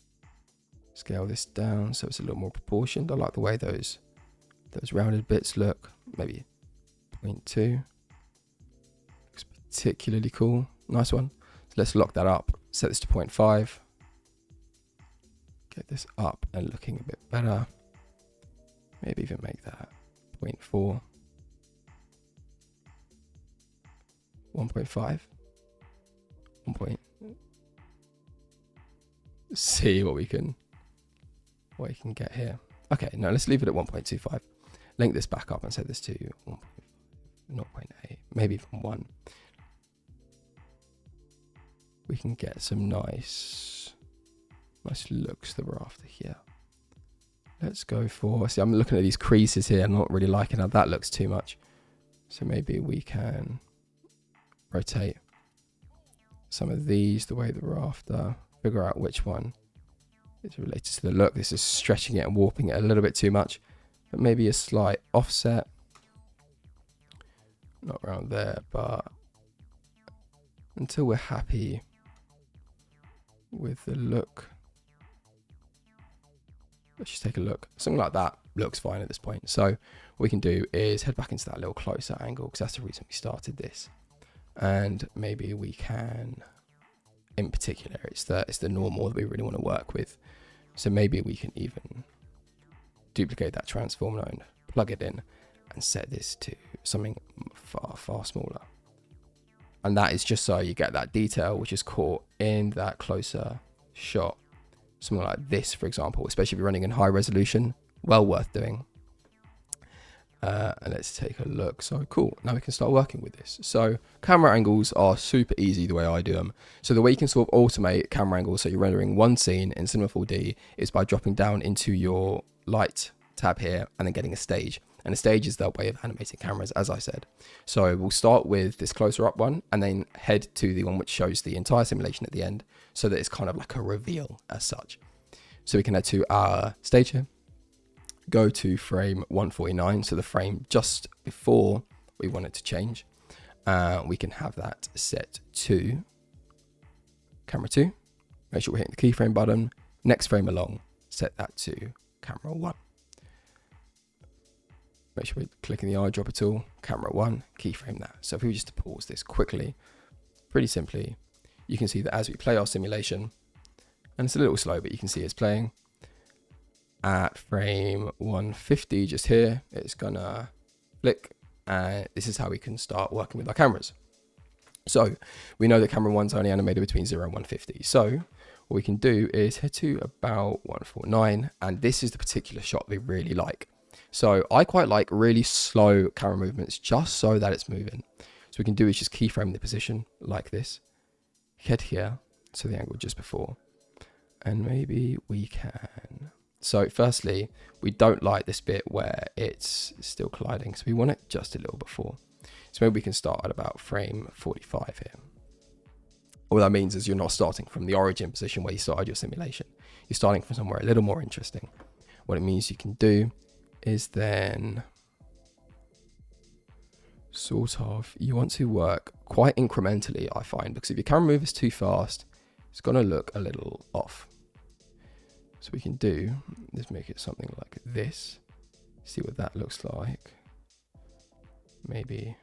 scale this down so it's a little more proportioned. I like the way those rounded bits look. Maybe 0.2. Looks particularly cool. Nice one. So let's lock that up. Set this to 0.5. Get this up and looking a bit better. Maybe even make that 0.4. 1.5. 1. See what we can get here. Okay, no, let's leave it at 1.25. Link this back up and set this to 0.8, maybe even 1. We can get some nice looks that we're after here. Let's go for, see, I'm looking at these creases here. I'm not really liking how that looks too much. So maybe we can rotate some of these the way that we're after. Figure out which one is related to the look. This is stretching it and warping it a little bit too much. But maybe a slight offset. Not around there, but until we're happy with the look. Let's just take a look. Something like that looks fine at this point. So what we can do is head back into that little closer angle, because that's the reason we started this. And maybe we can, in particular, it's the normal that we really want to work with. So maybe we can even duplicate that transform node, plug it in, and set this to something far smaller. And that is just so you get that detail which is caught in that closer shot. Something like this, for example, especially if you're running in high resolution, well worth doing. And let's take a look. So cool, now we can start working with this. So camera angles are super easy the way I do them. So the way you can sort of automate camera angles, so you're rendering one scene in Cinema 4D, is by dropping down into your light tab here and then getting a stage. And a stage is that way of animating cameras, as I said. So we'll start with this closer up one and then head to the one which shows the entire simulation at the end, so that it's kind of like a reveal as such. So we can head to our stage here, go to frame 149, so the frame just before we want it to change. We can have that set to camera 2. Make sure we're hitting the keyframe button. Next frame along, set that to camera 1. Make sure we're clicking the eyedropper tool, camera 1, keyframe that. So if we were just to pause this quickly, pretty simply, you can see that as we play our simulation, and it's a little slow, but you can see it's playing. At frame 150 just here, it's gonna flick, and this is how we can start working with our cameras. So we know that camera 1's only animated between 0 and 150. So what we can do is head to about 149, and this is the particular shot we really like. So I quite like really slow camera movements just so that it's moving. So we can do is just keyframe the position like this, head here to the angle just before, and maybe we can. So firstly, we don't like this bit where it's still colliding, so we want it just a little before. So maybe we can start at about frame 45 here. All that means is you're not starting from the origin position where you started your simulation. You're starting from somewhere a little more interesting. What it means you can do is then sort of, you want to work quite incrementally, I find, because if your camera move is too fast, it's going to look a little off. So we can do is make it something like this. See what that looks like. Maybe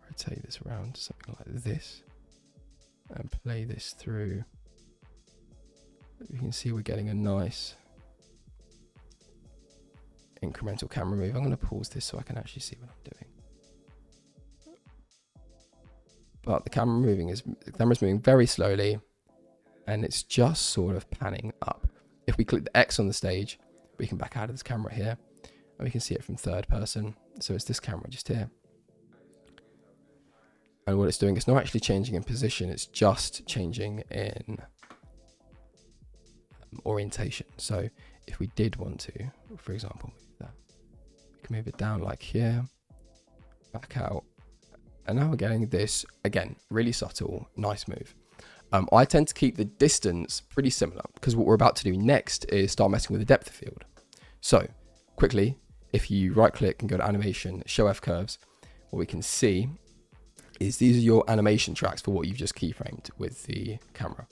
rotate this around to something like this and play this through. You can see we're getting a nice incremental camera move. I'm going to pause this so I can actually see what I'm doing. But the camera's moving very slowly, and it's just sort of panning up. If we click the X on the stage, we can back out of this camera here, and we can see it from third person. So it's this camera just here. And what it's doing, it's not actually changing in position, it's just changing in orientation. So if we did want to, for example, move that, we can move it down like here, back out, And now we're getting this, again, really subtle, nice move. I tend to keep the distance pretty similar because what we're about to do next is start messing with the depth of field. So quickly, if you right click and go to animation, show F curves, what we can see is these are your animation tracks for what you've just keyframed with the camera.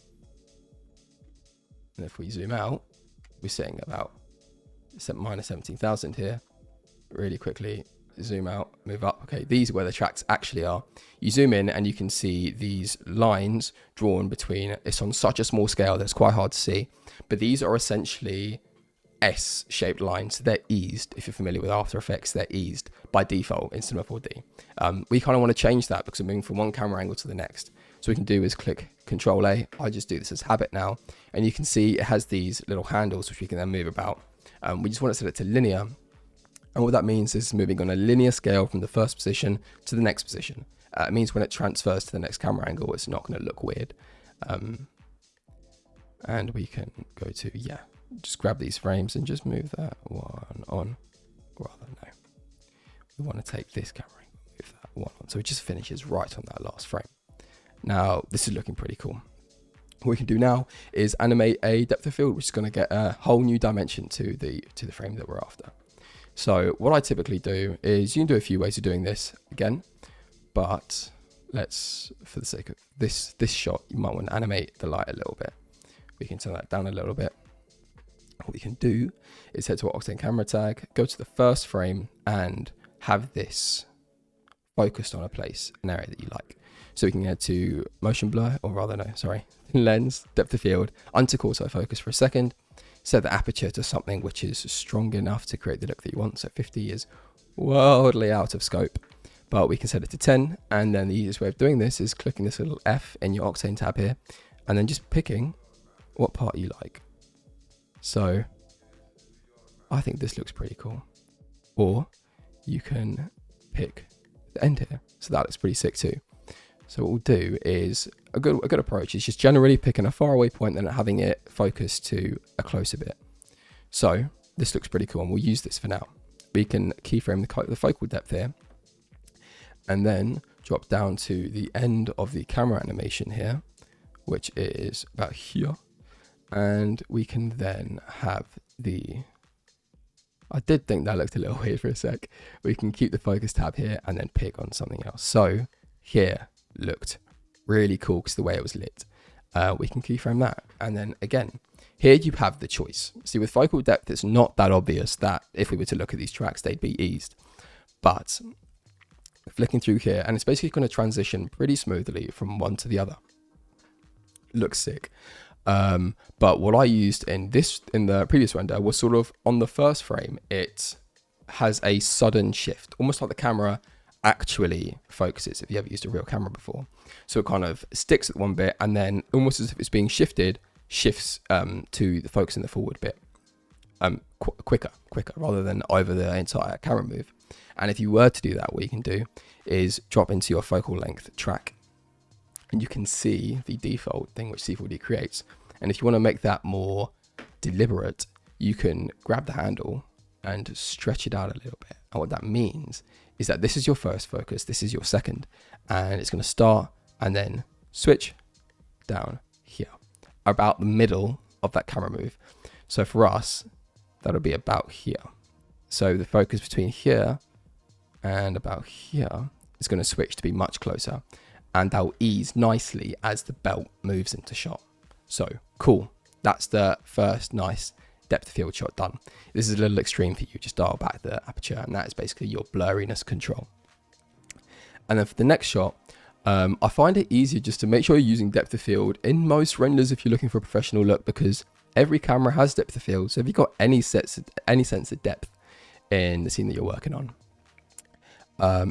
And if we zoom out, we're sitting about minus 17,000 here. Really quickly, zoom out, move up. Okay, these are where the tracks actually are. You zoom in and you can see these lines drawn between, it's on such a small scale that it's quite hard to see, but these are essentially S-shaped lines. So they're eased. If you're familiar with After Effects, they're eased by default in Cinema 4D. We kind of want to change that because we're moving from one camera angle to the next. So we can do is click Control A. I just do this as habit now, and you can see it has these little handles which we can then move about. We just want to set it to linear. And what that means is moving on a linear scale from the first position to the next position. It means when it transfers to the next camera angle, it's not going to look weird. And we can go to, just grab these frames and just move that one on. Rather, no. We want to take this camera angle, move that one on. So it just finishes right on that last frame. Now, this is looking pretty cool. What we can do now is animate a depth of field, which is going to get a whole new dimension to the frame that we're after. So what I typically do is, you can do a few ways of doing this again, but let's, for the sake of this shot, you might want to animate the light a little bit. We can turn that down a little bit. What we can do is head to our Octane camera tag, go to the first frame and have this focused on a place, an area that you like. So we can head to motion blur, or rather no, sorry, lens, depth of field, untick autofocus for a second. Set the aperture to something which is strong enough to create the look that you want. So 50 is wildly out of scope, but we can set it to 10. And then the easiest way of doing this is clicking this little F in your Octane tab here, and then just picking what part you like. So I think this looks pretty cool. Or you can pick the end here. So that looks pretty sick too. So what we'll do is, a good approach is just generally picking a faraway point and having it focus to a closer bit. So this looks pretty cool and we'll use this for now. We can keyframe the focal depth here and then drop down to the end of the camera animation here, which is about here. And we can then have I did think that looked a little weird for a sec. We can keep the focus tab here and then pick on something else. So here looked really cool because the way it was lit. We can keyframe that. And then again, here you have the choice. See, with focal depth, it's not that obvious that if we were to look at these tracks, they'd be eased. But flicking through here, and it's basically going to transition pretty smoothly from one to the other. Looks sick. But what I used in the previous render was sort of on the first frame, it has a sudden shift, almost like the camera actually focuses, if you ever used a real camera before. So it kind of sticks at one bit and then almost as if it's being shifted, shifts to the focus in the forward bit quicker rather than over the entire camera move. And if you were to do that, what you can do is drop into your focal length track and you can see the default thing which C4D creates. And if you want to make that more deliberate, you can grab the handle and stretch it out a little bit. And what that means is that this is your first focus, this is your second, and it's going to start and then switch down here, about the middle of that camera move. So for us, that'll be about here. So the focus between here and about here is going to switch to be much closer, and that'll ease nicely as the belt moves into shot. So cool. That's the first nice depth of field shot done. This is a little extreme for you. Just dial back the aperture, and that is basically your blurriness control. And then for the next shot, I find it easier just to make sure you're using depth of field in most renders if you're looking for a professional look, because every camera has depth of field. So if you've got any sense of depth in the scene that you're working on,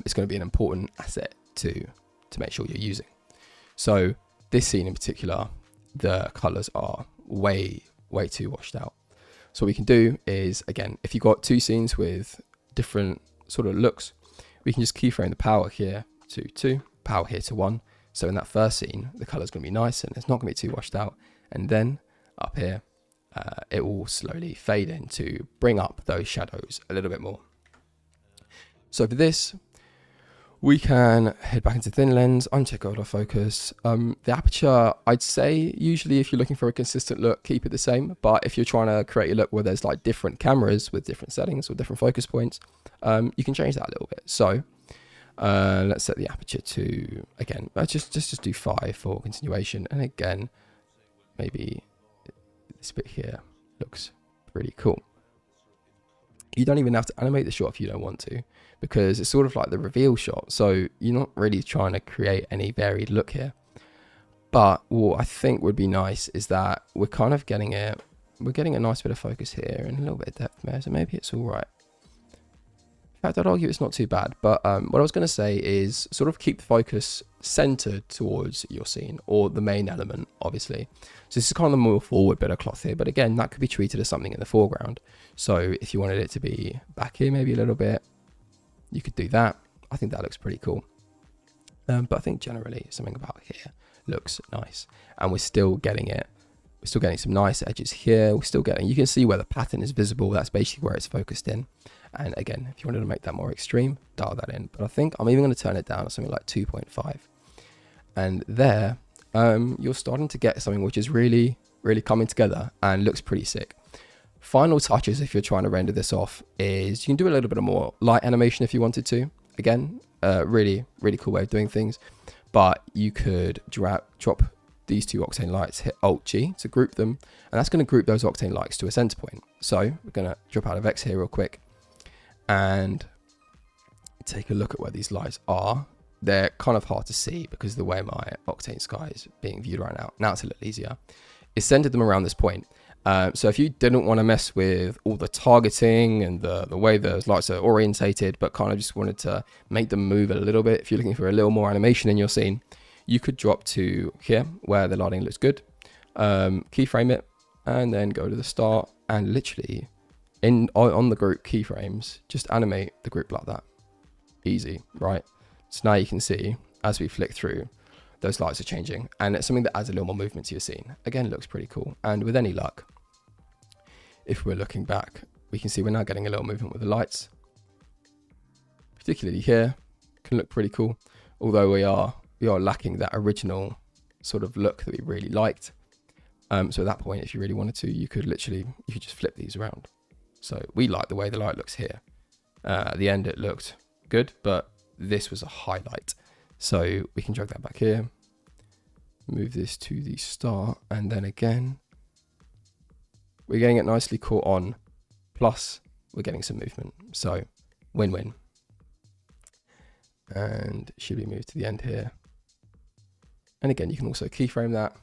it's going to be an important asset to make sure you're using. So this scene in particular, the colors are way too washed out. So what we can do is, again, if you've got two scenes with different sort of looks, we can just keyframe the power here to 2, power here to 1. So in that first scene, the color's going to be nice and it's not going to be too washed out. And then up here, it will slowly fade in to bring up those shadows a little bit more. So for this, We can head back into thin lens, uncheck autofocus. The aperture, I'd say usually if you're looking for a consistent look, keep it the same. But if you're trying to create a look where there's like different cameras with different settings or different focus points, you can change that a little bit. So let's set the aperture to, again, just do 5 for continuation. And again, maybe this bit here looks pretty cool. You don't even have to animate the shot if you don't want to, because it's sort of like the reveal shot. So you're not really trying to create any varied look here. But what I think would be nice is that we're kind of getting it. We're getting a nice bit of focus here and a little bit of depth there. So maybe it's all right. In fact, I'd argue it's not too bad. But what I was going to say is sort of keep the focus centered towards your scene or the main element, obviously. So this is kind of the more forward bit of cloth here. But again, that could be treated as something in the foreground. So if you wanted it to be back here maybe a little bit, you could do that. I think that looks pretty cool. But I think generally something about here looks nice. And we're still getting it. We're still getting some nice edges here. We're still getting, you can see where the pattern is visible. That's basically where it's focused in. And again, if you wanted to make that more extreme, dial that in. But I think I'm even going to turn it down to something like 2.5. And there, you're starting to get something which is really, really coming together and looks pretty sick. Final touches, if you're trying to render this off, is you can do a little bit of more light animation if you wanted to. Again, really, really cool way of doing things. But you could drop these 2 Octane lights, hit Alt-G to group them. And that's going to group those Octane lights to a center point. So we're going to drop out of X here real quick. And take a look at where these lights are. They're kind of hard to see because of the way my Octane sky is being viewed right now. Now it's a little easier. It centered them around this point. So if you didn't want to mess with all the targeting and the way those lights are orientated, but kind of just wanted to make them move a little bit, if you're looking for a little more animation in your scene, you could drop to here where the lighting looks good, keyframe it, and then go to the start and literally on the group keyframes, just animate the group like that. Easy, right? So now you can see as we flick through, those lights are changing, and it's something that adds a little more movement to your scene. Again, looks pretty cool. And with any luck, if we're looking back, we can see we're now getting a little movement with the lights. Particularly here, can look pretty cool. Although we are lacking that original sort of look that we really liked. So at that point, if you really wanted to, you could just flip these around. So we like the way the light looks here. At the end, it looked good, but this was a highlight. So we can drag that back here, move this to the start, and then again, we're getting it nicely caught on, plus we're getting some movement. So win-win. And should we move to the end here? And again, you can also keyframe that.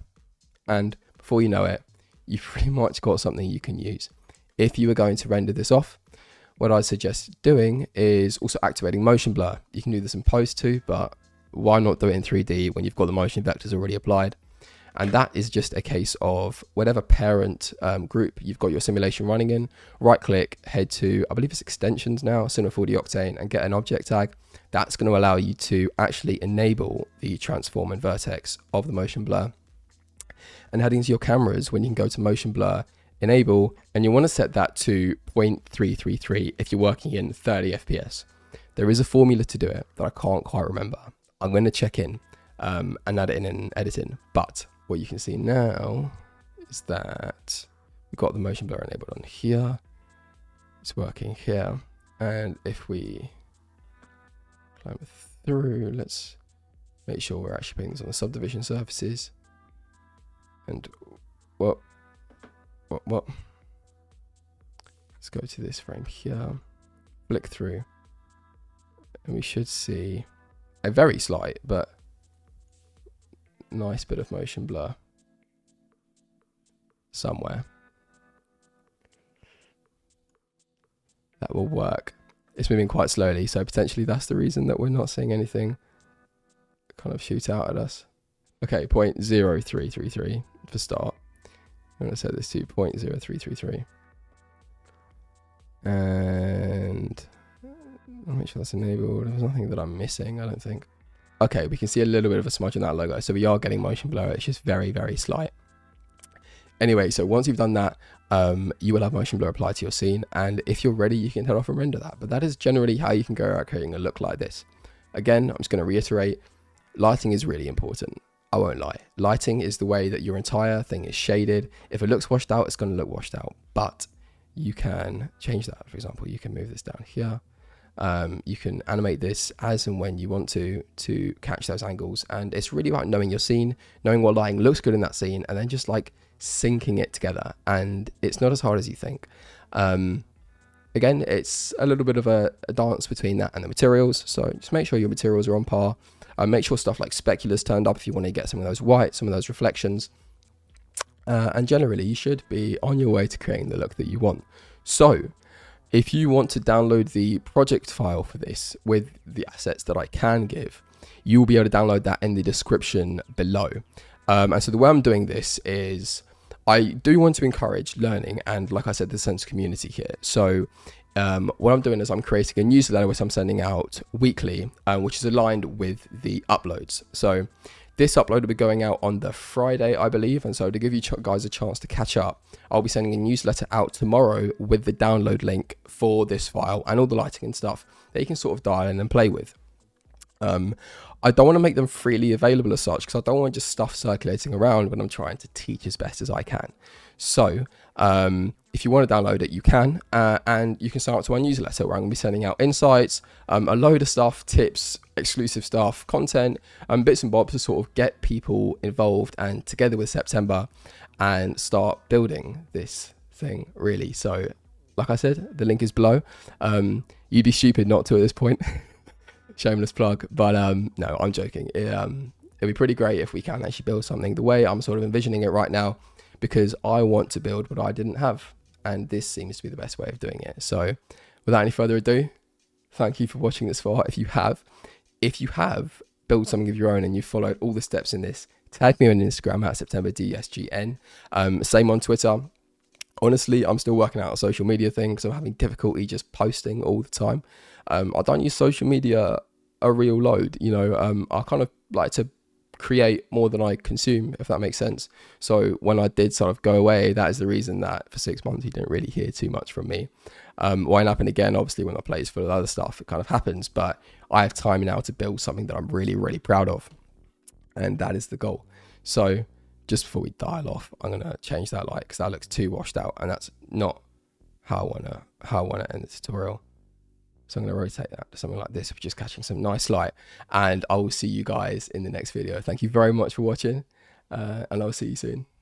And before you know it, you've pretty much got something you can use. If you were going to render this off, what I'd suggest doing is also activating motion blur. You can do this in post too, but why not do it in 3D when you've got the motion vectors already applied? And that is just a case of whatever parent group you've got your simulation running in, right click, head to, I believe it's extensions now, Cinema 4D Octane, and get an object tag. That's going to allow you to actually enable the transform and vertex of the motion blur. And heading to your cameras, when you can go to motion blur, enable, and you want to set that to 0.333 if you're working in 30 FPS. There is a formula to do it that I can't quite remember. I'm going to check in and add it in editing. But what you can see now is that we've got the motion blur enabled on here. It's working here. And if we climb through, let's make sure we're actually putting this on the subdivision surfaces. And what? Let's go to this frame here, flick through, and we should see a very slight but nice bit of motion blur somewhere. That will work. It's moving quite slowly, so potentially that's the reason that we're not seeing anything kind of shoot out at us. Okay, 0.0333 for start. I'm going to set this to 0.0333. And I'll make sure that's enabled. There's nothing that I'm missing, I don't think. Okay, we can see a little bit of a smudge on that logo. So we are getting motion blur. It's just very, very slight. Anyway, so once you've done that, you will have motion blur applied to your scene. And if you're ready, you can head off and render that. But that is generally how you can go about creating a look like this. again, I'm just going to reiterate, lighting is really important. I won't lie. Lighting is the way that your entire thing is shaded. If it looks washed out, it's going to look washed out. But you can change that. For example, you can move this down here. You can animate this as and when you want to catch those angles. And it's really about knowing your scene, knowing what lighting looks good in that scene, and then just like syncing it together. And it's not as hard as you think. Again, it's a little bit of a dance between that and the materials. So just make sure your materials are on par. Make sure stuff like specular's turned up if you want to get some of those whites, some of those reflections. And generally, you should be on your way to creating the look that you want. So if you want to download the project file for this with the assets that I can give, you will be able to download that in the description below. And so the way I'm doing this is I do want to encourage learning and, like I said, the sense of community here. So what I'm doing is I'm creating a newsletter which I'm sending out weekly, which is aligned with the uploads. So this upload will be going out on the Friday, I believe. And so to give you guys a chance to catch up, I'll be sending a newsletter out tomorrow with the download link for this file and all the lighting and stuff that you can sort of dial in and play with. I don't want to make them freely available as such because I don't want just stuff circulating around when I'm trying to teach as best as I can. So if you want to download it, you can, and you can sign up to our newsletter where I'm going to be sending out insights, a load of stuff, tips, exclusive stuff, content, bits and bobs to sort of get people involved and together with September and start building this thing really. So like I said, the link is below. You'd be stupid not to at this point. Shameless plug, but no, I'm joking. It'd be pretty great if we can actually build something the way I'm sort of envisioning it right now, because I want to build what I didn't have, and this seems to be the best way of doing it. So without any further ado, thank you for watching this far. If you have built something of your own and you followed all the steps in this, tag me on Instagram at SeptemberDSGN. Same on Twitter. Honestly, I'm still working out a social media thing because I'm having difficulty just posting all the time. I don't use social media a real load, you know. I kind of like to create more than I consume, if that makes sense. So when I did sort of go away, that is the reason that for 6 months you didn't really hear too much from me. Won't happen again, obviously, when my plate is full of other stuff. It kind of happens, but I have time now to build something that I'm really, really proud of, and that is the goal. So just before we dial off, I'm gonna change that light because that looks too washed out, and that's not how I wanna end the tutorial. So I'm going to rotate that to something like this, which is catching some nice light. And I will see you guys in the next video. Thank you very much for watching, and I'll see you soon.